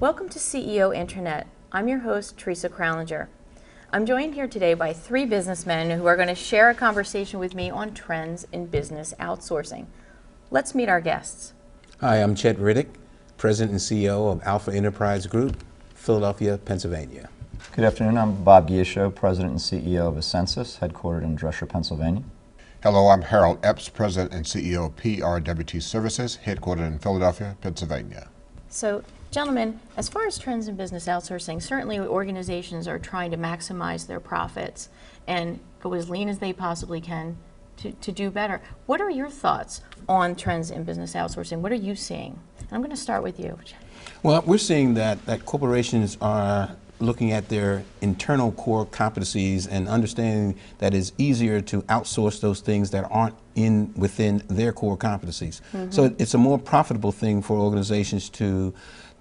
Welcome to CEO Internet. I'm your host, Teresa Kralinger. I'm joined here today by three businessmen who are going to share a conversation with me on trends in business outsourcing. Let's meet our guests. Hi, I'm Chet Riddick, President and CEO of Alpha Enterprise Group, Philadelphia, Pennsylvania. Good afternoon, I'm Bob Guillocheau, President and CEO of Ascensus, headquartered in Dresher, Pennsylvania. Hello, I'm Harold Epps, President and CEO of PRWT Services, headquartered in Philadelphia, Pennsylvania. So, gentlemen, as far as trends in business outsourcing, certainly organizations are trying to maximize their profits and go as lean as they possibly can to do better. What are your thoughts on trends in business outsourcing? What are you seeing? And I'm going to start with you. Well, we're seeing that corporations are looking at their internal core competencies and understanding that it's easier to outsource those things that aren't within their core competencies. So it's a more profitable thing for organizations to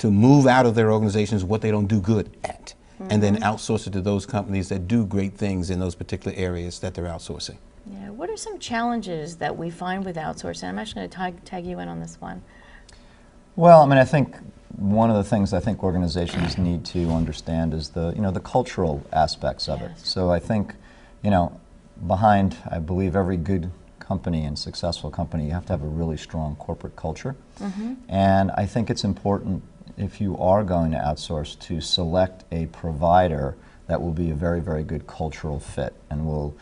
move out of their organizations what they don't do good at, and then outsource it to those companies that do great things in those particular areas that they're outsourcing. Yeah, what are some challenges that we find with outsourcing? I'm actually going to tag you in on this one. Well, I mean, I think one of the things I think organizations need to understand is the cultural aspects of it. So I think, behind, I believe, every good company and successful company, you have to have a really strong corporate culture. And I think it's important, if you are going to outsource, to select a provider that will be a very, very good cultural fit and will,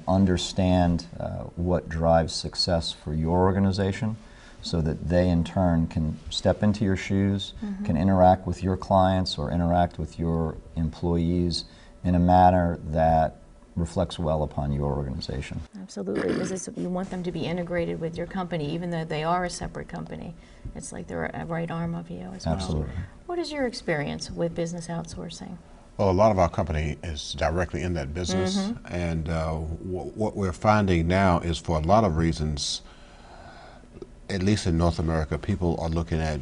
understand what drives success for your organization, so that they in turn can step into your shoes, can interact with your clients or interact with your employees in a manner that reflects well upon your organization. Absolutely, because you want them to be integrated with your company, even though they are a separate company. It's like they're a right arm of you as well. Absolutely. What is your experience with business outsourcing? Well, a lot of our company is directly in that business, and what we're finding now is, for a lot of reasons, at least in North America, people are looking at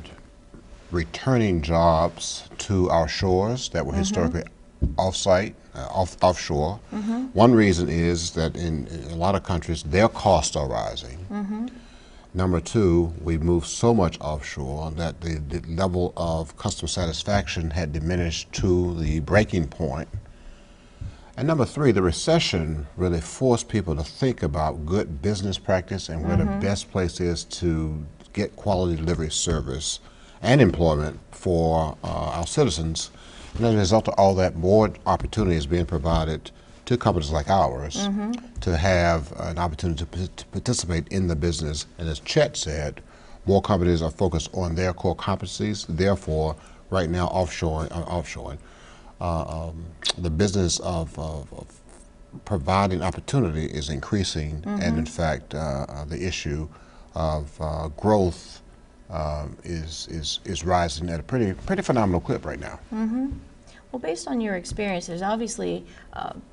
returning jobs to our shores that were historically offshore. One reason is that in a lot of countries, their costs are rising. Number two, we've moved so much offshore that the level of customer satisfaction had diminished to the breaking point. And number three, the recession really forced people to think about good business practice and where the best place is to get quality delivery service and employment for our citizens. And as a result of all that, more opportunity is being provided to companies like ours to have an opportunity to participate in the business. And as Chet said, more companies are focused on their core competencies. Therefore, right now, offshoring. The business of providing opportunity is increasing, and in fact, the issue of growth is rising at a pretty phenomenal clip right now. Well, based on your experience, there's obviously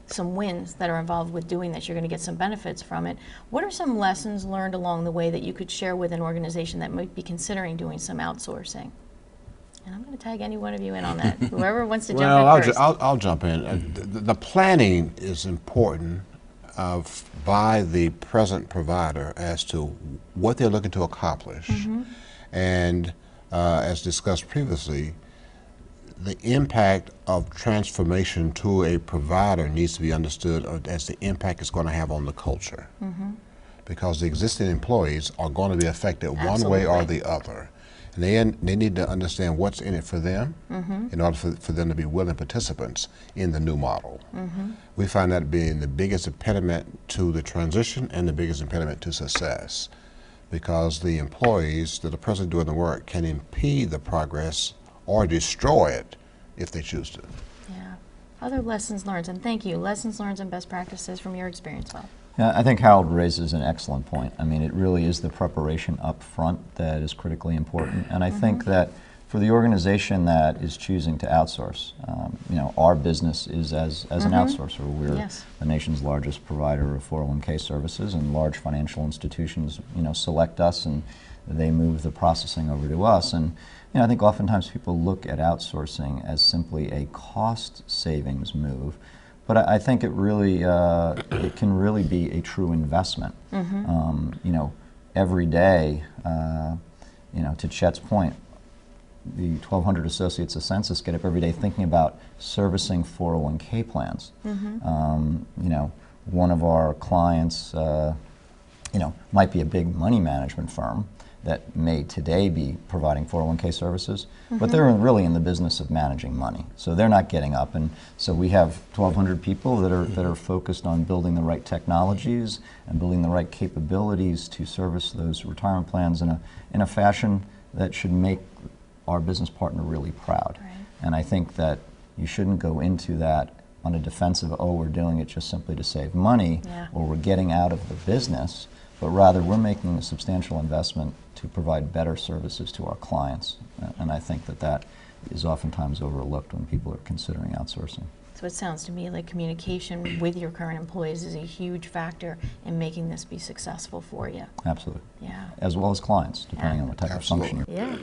some wins that are involved with doing this. You're going to get some benefits from it. What are some lessons learned along the way that you could share with an organization that might be considering doing some outsourcing? And I'm going to tag any one of you in on that. Whoever wants to jump in first. I'll jump in. The planning is important by the present provider as to what they're looking to accomplish. And as discussed previously, the impact of transformation to a provider needs to be understood as the impact it's going to have on the culture. Because the existing employees are going to be affected one way or the other. And they need to understand what's in it for them in order for them to be willing participants in the new model. We find that being the biggest impediment to the transition and the biggest impediment to success, because the employees that are presently doing the work can impede the progress or destroy it if they choose to. Yeah. Other lessons learned, and thank you, lessons learned and best practices from your experience, Bob. Yeah, I think Harold raises an excellent point. I mean, it really is the preparation up front that is critically important. And I think that for the organization that is choosing to outsource, our business is as an outsourcer. We're the nation's largest provider of 401k services, and large financial institutions, select us and they move the processing over to us. And I think oftentimes people look at outsourcing as simply a cost savings move. But I think it really, it can really be a true investment. Every day, to Chet's point, the 1,200 associates of Census get up every day thinking about servicing 401k plans. You know, one of our clients, you know, might be a big money management firm that may today be providing 401k services, but they're really in the business of managing money. So they're not getting up, and so we have 1,200 people that are focused on building the right technologies and building the right capabilities to service those retirement plans in a fashion that should make our business partner really proud. Right. And I think that you shouldn't go into that on a defensive, oh, we're doing it just simply to save money, Yeah. or we're getting out of the business, but rather we're making a substantial investment to provide better services to our clients. And I think that that is oftentimes overlooked when people are considering outsourcing. So it sounds to me like communication with your current employees is a huge factor in making this be successful for you. Absolutely. Yeah. As well as clients, depending on what type of function you're. Yeah.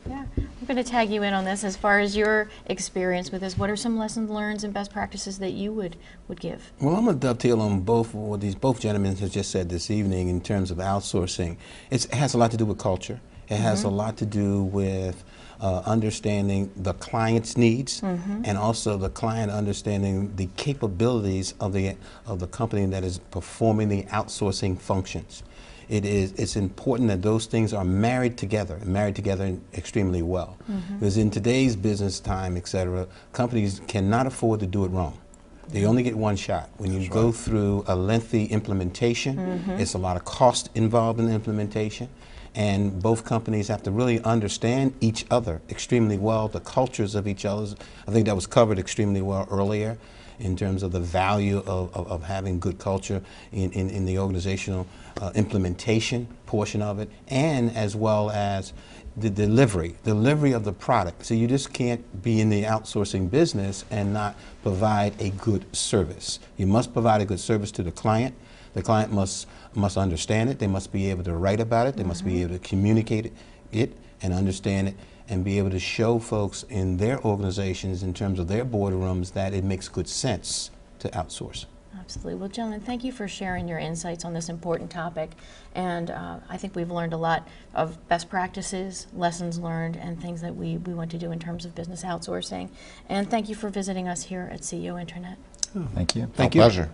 Yeah. I'm going to tag you in on this. As far as your experience with this, what are some lessons learned and best practices that you would give? Well, I'm going to dovetail on both what both gentlemen have just said this evening in terms of outsourcing. It has a lot to do with culture. It has a lot to do with understanding the client's needs, and also the client understanding the capabilities of the company that is performing the outsourcing functions. It's important that those things are married together extremely well. Because in today's business time, et cetera, companies cannot afford to do it wrong. They only get one shot. When you go through a lengthy implementation, it's a lot of cost involved in the implementation. And both companies have to really understand each other extremely well, the cultures of each other. I think that was covered extremely well earlier in terms of the value of having good culture in the organizational implementation portion of it, and as well as the delivery of the product. So you just can't be in the outsourcing business and not provide a good service. You must provide a good service to the client. The client must understand it. They must be able to write about it. They must be able to communicate it and understand it, and be able to show folks in their organizations, in terms of their boardrooms, that it makes good sense to outsource. Absolutely. Well, gentlemen, thank you for sharing your insights on this important topic. And I think we've learned a lot of best practices, lessons learned, and things that we want to do in terms of business outsourcing. And thank you for visiting us here at CEO Internet. Thank you. Thank Our you. pleasure.